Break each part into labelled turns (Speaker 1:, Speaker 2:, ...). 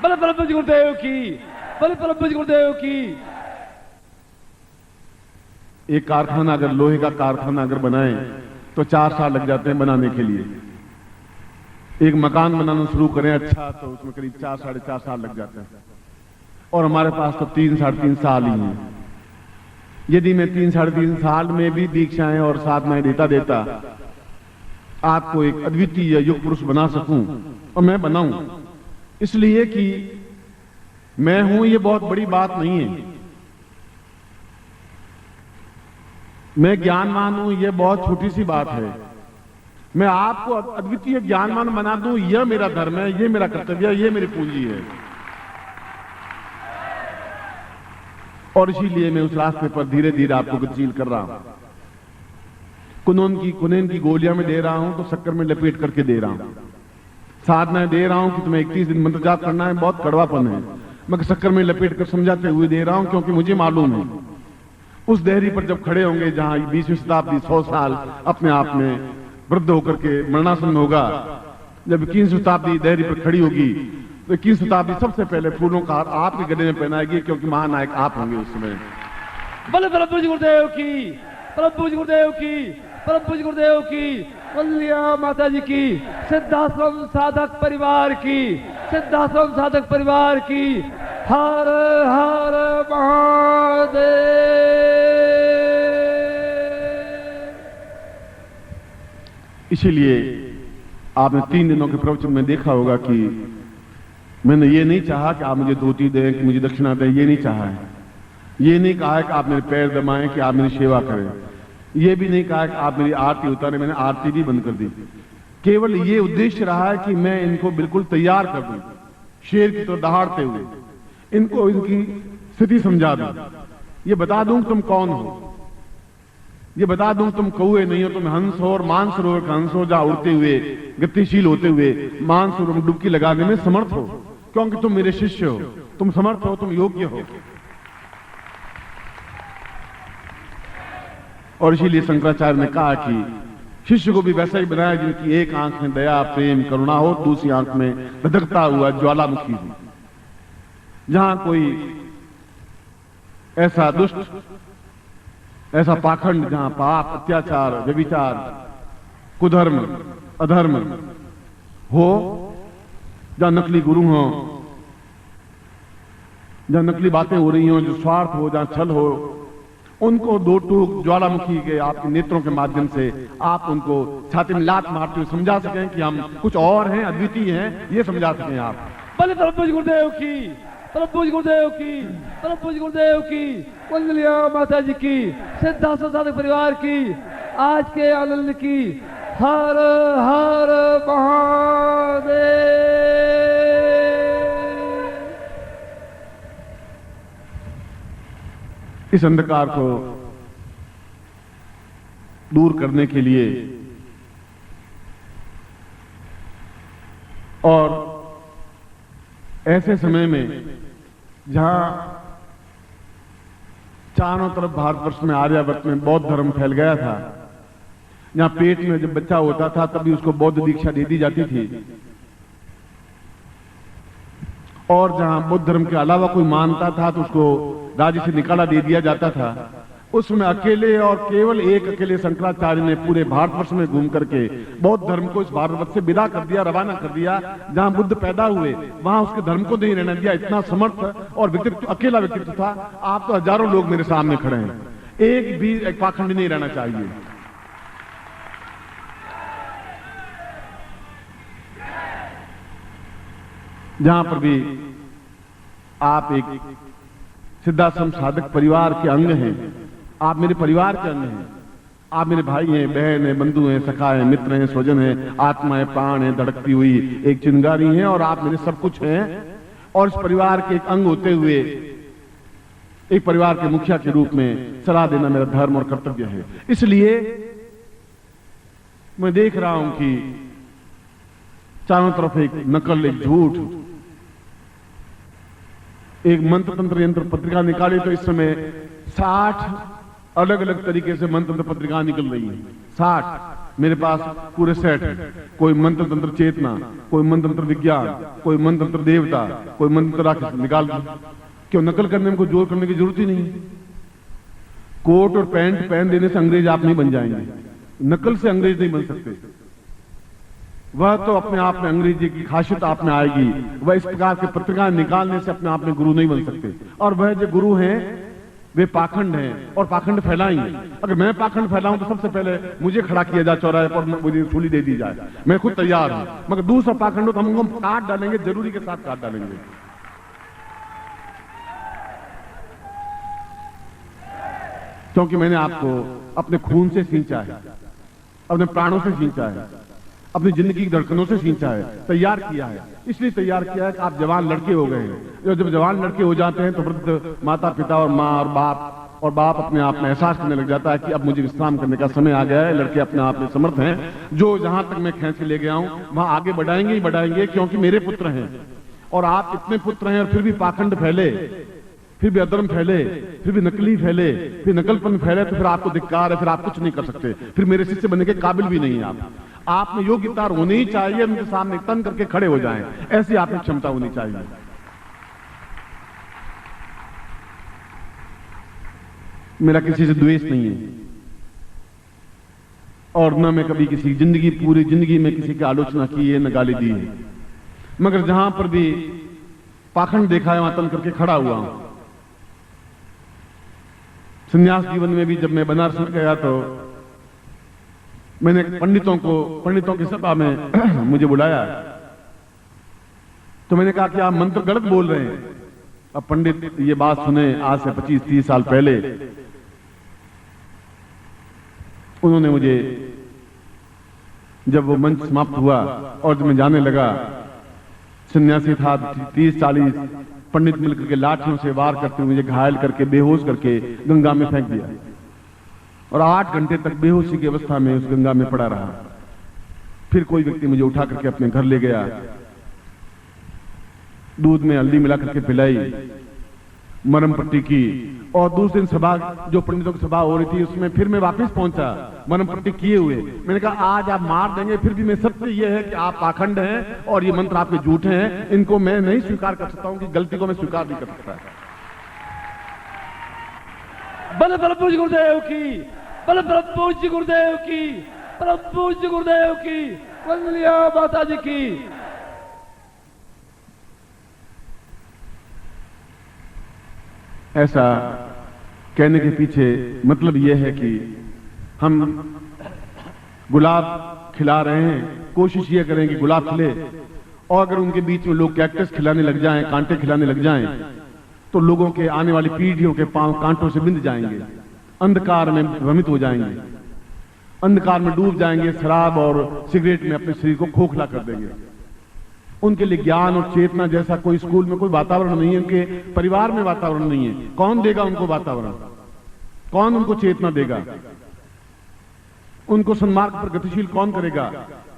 Speaker 1: बल प्रभु गुरुदेव की, बल प्रभु गुरुदेव की।
Speaker 2: एक कारखाना अगर लोहे का कारखाना अगर बनाए तो 4 साल लग जाते हैं बनाने के लिए। एक मकान बनाना शुरू करें अच्छा तो उसमें करीब 4 साढ़े 4 साल लग जाते हैं, और हमारे पास तो 3 साढ़े 3 साल ही हैं। यदि मैं 3 साढ़े 3 साल में भी दीक्षाएं और साधनाएं देता आपको एक अद्वितीय युग पुरुष बना सकूं, और मैं बनाऊं, इसलिए कि मैं हूं ये बहुत बड़ी बात नहीं है, मैं ज्ञानवान हूं ये बहुत छोटी सी बात है। मैं आपको अद्वितीय ज्ञानवान बना दूं यह मेरा धर्म है, ये मेरा कर्तव्य है, ये मेरी पूंजी है। और इसीलिए मैं उस रास्ते पर धीरे धीरे आपको गतिशील कर रहा हूं। कुनेन की गोलियां में दे रहा हूं तो शक्कर में लपेट करके दे रहा हूं। साधनाएं दे रहा हूं कि तुम्हें 31 दिन मंत्र जाप करना है, बहुत कड़वापन है, मैं शक्कर में लपेट कर समझाते हुए दे रहा हूं, क्योंकि मुझे मालूम है उस देहरी पर जब खड़े होंगे जहां 20वीं शताब्दी 100 साल अपने आप में वृद्ध होकर के मरणासन होगा, जब 21वीं शताब्दी देहरी पर खड़ी होगी तो 21वीं शताब्दी सबसे पहले फूलों का हार आपके गले में पहनाएगी, क्योंकि महानायक आप होंगे उस समय।
Speaker 1: बल प्रभु गुरुदेव की, प्रभु गुरुदेव की, प्रभु गुरुदेव की, वल्लिया माता जी की, सिद्धाश्रम साधक परिवार की, सिद्धाश्रम साधक परिवार की। हर हर महादेव।
Speaker 2: इसीलिए आपने 3 दिनों के प्रवचन में देखा होगा कि मैंने ये नहीं चाहा कि आप मुझे धोती दें, कि मुझे दक्षिणा दें, ये नहीं चाहा है। ये नहीं कहा है कि आप मेरे पैर दबाएं, कि आप मेरी सेवा करें। ये भी नहीं कहा कि आप मेरी आरती उतारें, मैंने आरती भी बंद कर दी। केवल ये उद्देश्य रहा है कि मैं इनको बिल्कुल तैयार कर दूं, शेर की तरह दहाड़ते हुए इनको इनकी स्थिति समझा दूं, ये बता दूं तुम कौन हो, ये बता दूं तुम कौए नहीं हो, तुम हंस हो, और मानसरोवर का हंस हो, जहां उड़ते हुए गतिशील होते हुए मानसरोवर में डुबकी लगाने में समर्थ हो, क्योंकि तुम मेरे शिष्य हो, तुम समर्थ हो, तुम योग्य हो। और इसीलिए शंकराचार्य ने कहा कि शिष्य को भी वैसा ही बनाया जिनकी एक आंख में दया प्रेम करुणा हो, दूसरी आंख में धधकता हुआ ज्वालामुखी हो। जहां कोई ऐसा दुष्ट, ऐसा पाखंड, जहां पाप अत्याचार व्यभिचार कुधर्म अधर्म हो, जहां नकली गुरु हो, जहां नकली बातें हो रही हो, जो स्वार्थ हो, जहां छल हो, उनको 2 टूक ज्वालामुखी के आपके नेत्रों के माध्यम से आप उनको छाती में लात मारते हुए समझा सकें कि हम कुछ और हैं, अद्वितीय हैं, ये समझा सकें आप।
Speaker 1: बल प्रभु गुरुदेव की, प्रभु गुरुदेव की, प्रभु गुरुदेव की, वल्लिया माता जी की, सिद्धाश्रम साधक परिवार की, आज के आनंद की। हर हर महादेव।
Speaker 2: इस अंधकार को दूर करने के लिए और ऐसे समय में जहां चारों तरफ भारतवर्ष में आर्यावर्त में बौद्ध धर्म फैल गया था, जहां पेट में जब बच्चा होता था तभी उसको बौद्ध दीक्षा दे दी जाती थी, और जहां बुद्ध धर्म के अलावा कोई मानता था तो उसको राज्य से निकाला दे दिया जाता था, उसमें अकेले और केवल एक अकेले शंकराचार्य ने पूरे भारतवर्ष में घूम करके बौद्ध धर्म को इस भारतवर्ष से विदा कर दिया, रवाना कर दिया। जहां बुद्ध पैदा हुए वहां उसके धर्म को नहीं रहने दिया। इतना समर्थ और व्यक्तित्व, अकेला व्यक्तित्व था। आप तो हजारों लोग मेरे सामने खड़े हैं, एक भी एक पाखंड नहीं रहना चाहिए। जहां पर भी आप एक सिद्धाश्रम साधक परिवार के अंग हैं, आप मेरे परिवार के अंग हैं, आप मेरे भाई हैं, बहन हैं, बंधु हैं, सखा हैं, मित्र हैं, स्वजन हैं, आत्माएं, प्राण हैं, धड़कती हुई एक चिंगारी हैं, और आप मेरे सब कुछ हैं। और इस परिवार के एक अंग होते हुए एक परिवार के मुखिया के रूप में सलाह देना मेरा धर्म और कर्तव्य है। इसलिए मैं देख रहा हूं कि चारों तरफ एक नकल, एक झूठ, एक मंत्र तंत्र यंत्र पत्रिका निकाली तो इस समय 60 अलग अलग तरीके से मंत्र तंत्र पत्रिका निकल रही है। 60 मेरे पास पूरे सेट है। कोई मंत्र तंत्र चेतना, कोई मंत्र तंत्र विज्ञान, कोई मंत्र तंत्र देवता, कोई मंत्र राक्षस, निकाल दो। क्यों नकल करने में कोई जोर करने की जरूरत ही नहीं है। कोट और पैंट पहन देने से अंग्रेज आप नहीं बन जाएंगे, नकल से अंग्रेज नहीं बन सकते। वह तो अपने आप में अंग्रेजी की खासियत आप में आएगी। वह इस प्रकार के पत्रिका निकालने से अपने आप में गुरु नहीं बन सकते। और वह जो गुरु हैं वे पाखंड हैं और पाखंड फैलाएंगे। अगर मैं पाखंड फैलाऊं तो सबसे पहले मुझे खड़ा किया जाए चौराहे पर, मुझे सूली दे दी जाए, मैं खुद तैयार हूं। मगर दूसरा पाखंड हो तो हम काट डालेंगे, जरूरी के साथ काट डालेंगे। क्योंकि मैंने आपको अपने खून से सींचा है, अपने प्राणों से सींचा है, अपनी जिंदगी की धड़कनों से सींचा है, तैयार किया है। इसलिए तैयार किया है कि आप जवान लड़के हो गए हैं। जब जवान लड़के हो जाते हैं तो वृद्ध माता पिता और माँ और बाप अपने आप में एहसास करने लग जाता है कि अब मुझे विश्राम करने का समय आ गया है। लड़के अपने आप में समर्थ हैं, जो जहां तक मैं खींच के ले गया हूं वहां आगे बढ़ाएंगे ही बढ़ाएंगे, क्योंकि मेरे पुत्र हैं। और आप इतने पुत्र हैं और फिर भी पाखंड फैले, फिर भी अधर्म फैले, फिर भी नकली फैले, फिर नकलपन फैले, तो फिर आपको धिक्कार है, फिर आप कुछ नहीं कर सकते, फिर मेरे शिष्य बनने के काबिल भी नहीं है आप में योग्यता होनी ही चाहिए, उनके सामने तन करके खड़े हो जाएं, ऐसी आप में क्षमता होनी चाहिए। मेरा किसी से द्वेष नहीं है और न मैं कभी किसी जिंदगी पूरी जिंदगी में किसी की आलोचना की है, न गाली दी है। मगर जहां पर भी पाखंड देखा है वहां तन करके खड़ा हुआ हूं। संन्यास जीवन में भी जब मैं बनारस में गया तो मैंने पंडितों की सभा में मुझे बुलाया, तो मैंने कहा कि आप मंत्र गलत बोल रहे हैं। अब पंडित ये बात सुने आज से 25-30 साल पहले, उन्होंने मुझे जब वो मंच समाप्त हुआ और जब मैं जाने लगा, सन्यासी था, 30-40 पंडित मिलकर के लाठियों से वार करते हुए मुझे घायल करके बेहोश करके गंगा में फेंक दिया और 8 घंटे तक बेहोशी की अवस्था में उस गंगा में पड़ा रहा। फिर कोई व्यक्ति मुझे उठा करके अपने घर ले गया, दूध में हल्दी मिला करके पिलाई, मरम पट्टी की, और दूसरे दिन सभा जो पंडितों की सभा हो रही थी उसमें फिर मैं वापस पहुंचा मरम पट्टी किए हुए। मैंने कहा आज आप मार देंगे, फिर भी मैं सत्य यह है कि आप पाखंड हैं और ये मंत्र आपके झूठे हैं, इनको मैं नहीं स्वीकार कर सकता हूं, कि गलती को मैं स्वीकार नहीं कर सकता।
Speaker 1: बल बल पूज्य गुरुदेव की, बल बल पूज्य गुरुदेव की, बल पूज्य गुरुदेव की, वंदनीय माता जी की।
Speaker 2: ऐसा कहने के पीछे मतलब यह है कि हम गुलाब खिला रहे हैं, कोशिश ये करें कि गुलाब खिले, और अगर उनके बीच में लोग कैक्टस खिलाने लग जाएं, कांटे खिलाने लग जाएं, तो लोगों के आने वाली पीढ़ियों के पांव कांटों से बिंद जाएंगे, अंधकार में भ्रमित हो जाएंगे, अंधकार में डूब जाएंगे, शराब और सिगरेट में अपने शरीर को खोखला कर देंगे। उनके लिए ज्ञान और चेतना जैसा कोई स्कूल में कोई वातावरण नहीं है, उनके परिवार में वातावरण नहीं है। कौन देगा उनको वातावरण, कौन उनको चेतना देगा, उनको सन्मार्ग पर गतिशील कौन करेगा?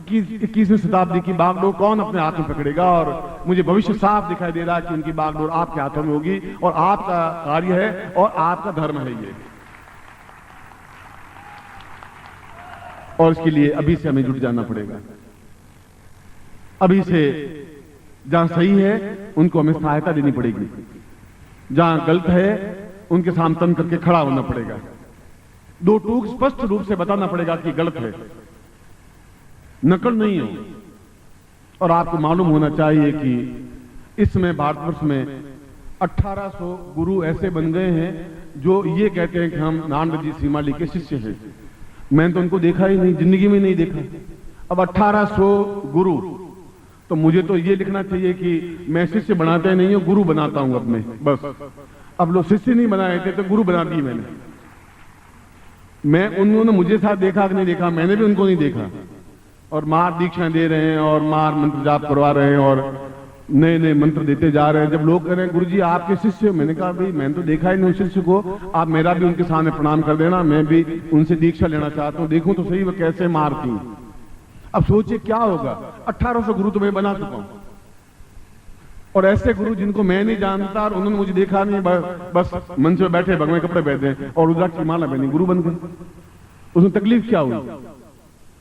Speaker 2: 21वीं शताब्दी की बागडोर कौन अपने हाथ में पकड़ेगा? और मुझे भविष्य साफ दिखाई दे रहा है कि उनकी बागडोर आपके हाथों में होगी, और आपका कार्य है और आपका धर्म है ये। और इसके लिए अभी से हमें जुट जाना पड़ेगा। अभी से जहां सही है उनको हमें सहायता देनी पड़ेगी, जहां गलत है उनके सामने तन करके खड़ा होना पड़ेगा, दो टूक स्पष्ट रूप से बताना पड़ेगा कि गलत है, नकल नहीं हो। और आपको मालूम होना चाहिए कि इस समय भारतवर्ष में 1800 गुरु ऐसे बन गए हैं जो ये कहते हैं कि हम नानक जी श्रीमाली के शिष्य हैं। मैंने तो उनको देखा ही नहीं, जिंदगी में नहीं देखा। अब 1800 गुरु, तो मुझे तो ये लिखना चाहिए कि मैं शिष्य बनाते नहीं हूं, गुरु बनाता हूं अपने, बस। अब लोग शिष्य नहीं बनाए थे तो गुरु बना दिए मैंने। मैं उन्होंने मुझे साथ देखा कि नहीं देखा, मैंने भी उनको नहीं देखा, और मार दीक्षा दे रहे हैं और मार मंत्र जाप करवा रहे हैं और नए नए मंत्र देते जा रहे हैं। जब लोग कह रहे हैं गुरुजी आपके शिष्य, मैंने कहा भाई मैंने तो देखा ही नहीं शिष्य को, आप मेरा भी उनके सामने प्रणाम कर देना, मैं भी उनसे दीक्षा लेना चाहता हूं, देखूं तो सही वो कैसे मारती। अब सोचिए क्या होगा, 1800 गुरु तो मैं बना चुका हूं, और ऐसे गुरु जिनको मैं नहीं जानता और उन्होंने मुझे देखा नहीं, बस मंच में बैठे भगवे कपड़े पहने और रुद्राक्ष की माला पहनी, गुरु बन गए। उसमें तकलीफ क्या हुई?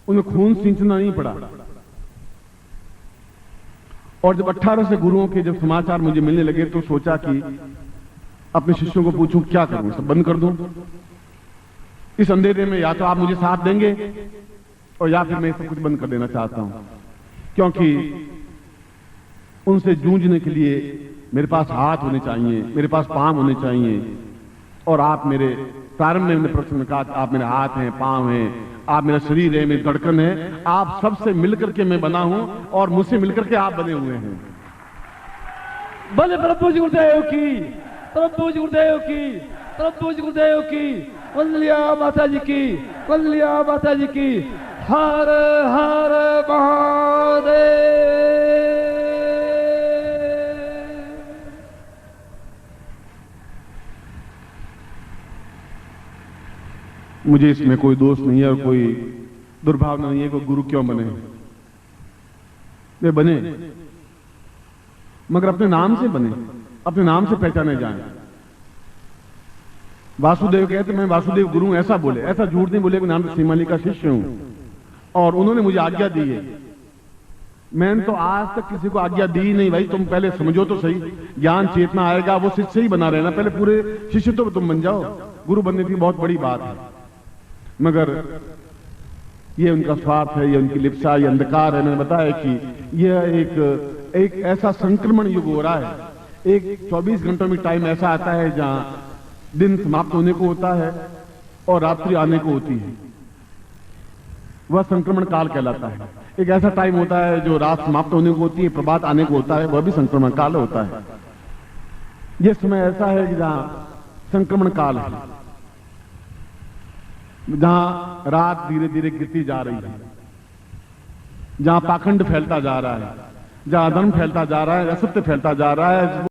Speaker 2: उन्हें खून सींचना नहीं पड़ा। और जब 18 से गुरुओं के जब समाचार मुझे मिलने लगे तो सोचा कि अपने शिष्यों को पूछूं क्या करूं, सब बंद कर दूं। इस अंधेरे में या तो आप मुझे साथ देंगे और या फिर मैं सब कुछ बंद कर देना चाहता हूं, क्योंकि उनसे जूझने के लिए मेरे पास हाथ होने चाहिए, मेरे पास पांव होने चाहिए। और आप मेरे प्रारंभ में प्रश्न में कहा कि आप मेरे हाथ हैं, पांव हैं, आप मेरा शरीर है, मेरी धड़कन है। आप सबसे मिलकर के मैं बना हूं और मुझसे मिलकर के आप बने हुए हैं।
Speaker 1: बोले प्रभु जी गुरुदेव की, प्रभु जी गुरुदेव की, प्रभु जी गुरुदेव की, वंदलिया माता जी की, वंदलिया माता जी की। हर हर महादेव।
Speaker 2: मुझे इसमें कोई दोष नहीं है और कोई दुर्भावना नहीं है कि गुरु क्यों बने। वे बने मगर अपने नाम से बने, अपने नाम से पहचाने जाएं। वासुदेव कहते मैं वासुदेव गुरु ऐसा बोले, ऐसा झूठ नहीं बोले कि नाम सीमाली का शिष्य हूं और उन्होंने मुझे आज्ञा दी है। मैंने तो आज तक किसी को आज्ञा दी नहीं। भाई तुम पहले समझो तो सही, ज्ञान चेतना आएगा वो शिष्य ही बना रहना, पहले पूरे शिष्य तो तुम बन जाओ। गुरु बनने की बहुत बड़ी बात है, मगर ये उनका स्वार्थ है, ये उनकी लिप्सा, ये अंधकार है। मैंने बताया कि यह एक ऐसा संक्रमण युग हो रहा है। एक 24 घंटों में टाइम ऐसा आता है जहां दिन समाप्त होने को होता है और रात्रि आने को होती है, वह संक्रमण काल कहलाता है। एक ऐसा टाइम होता है जो रात समाप्त होने को होती है, प्रभात आने को होता है, वह भी संक्रमण काल होता है। यह समय ऐसा है कि जहां संक्रमण काल है, जहां रात धीरे धीरे गिरती जा रही है, जहां पाखंड फैलता जा रहा है, जहां अधर्म फैलता जा रहा है, असत्य फैलता जा रहा है।